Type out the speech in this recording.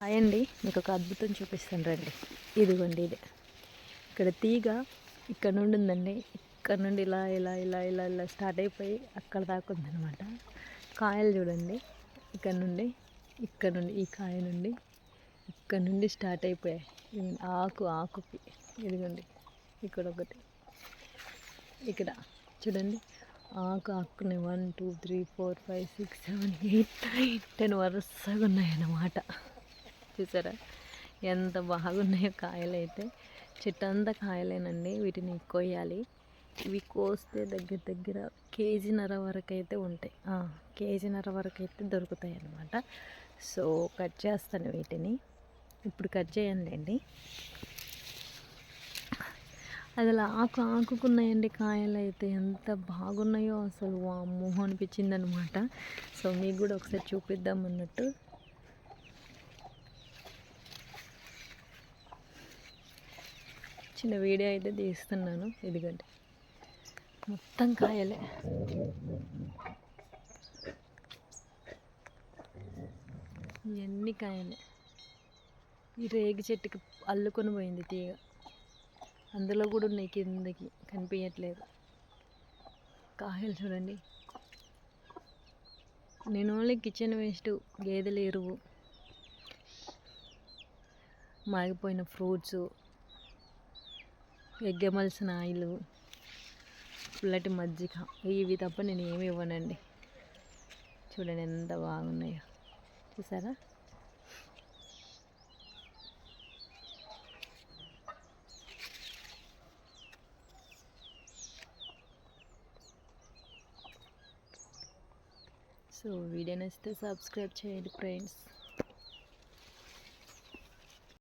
Hi అండి, మీకు ఒక అద్భుతం చూపిస్తాను రండి. ఇదిగోండి ఇది. ఇక్కడ తీగ ఇక్కడ నుండి ఉందండి. ఇక్కడ నుండి ఇలా ఇలా ఇలా ఇలా ఇలా స్టార్ట్ అయిపోయి అక్కడ దాకా ఉందన్నమాట. కాయలు చూడండి, ఇక్కడ నుండి ఈ కాయ నుండి ఇక్కడ నుండి స్టార్ట్ అయిపోయాయి. ఆకుకి ఇదిగోండి, ఇక్కడ ఒకటి, ఇక్కడ చూడండి. ఆకుని 1 2 3 4 5 6 7 8 9 10 వరుసగా ఉన్నాయన్నమాట. చూసారా ఎంత బాగున్నాయో కాయలు. అయితే చెట్టు అంతా కాయలేనండి. వీటిని కోయాలి. ఇవి కోస్తే దగ్గర దగ్గర కేజీన్నర వరకు అయితే ఉంటాయి. కేజీన్నర వరకు అయితే దొరుకుతాయి అన్నమాట. సో కట్ చేస్తాను వీటిని. ఇప్పుడు కట్ చేయండి. అసలు ఆకుకున్నాయండి కాయలు. అయితే ఎంత బాగున్నాయో అసలు వామ్మో అనిపించింది అనమాట. సో మీకు కూడా ఒకసారి చూపిద్దాం అన్నట్టు చిన్న వీడియో అయితే తీస్తున్నాను. ఇదిగోండి, మొత్తం కాయలే. ఇవన్నీ కాయలే. ఈ రేగి చెట్టుకి అల్లుకొని పోయింది తీగ. అందులో కూడా ఉన్నాయి, కిందకి కనిపించట్లేదు. కాయలు చూడండి. నేను ఓన్లీ కిచెన్ వేస్ట్, గేదెల ఎరువు, మాగిపోయిన ఫ్రూట్స్, ఎగ్గమలసిన ఆయిల్, పుల్లటి మజ్జిగ, ఇవి తప్ప నేను ఏమి ఇవ్వనండి. చూడండి ఎంత బాగున్నాయో, చూసారా? సో వీడియో నచ్చితే సబ్స్క్రైబ్ చేయండి ఫ్రెండ్స్.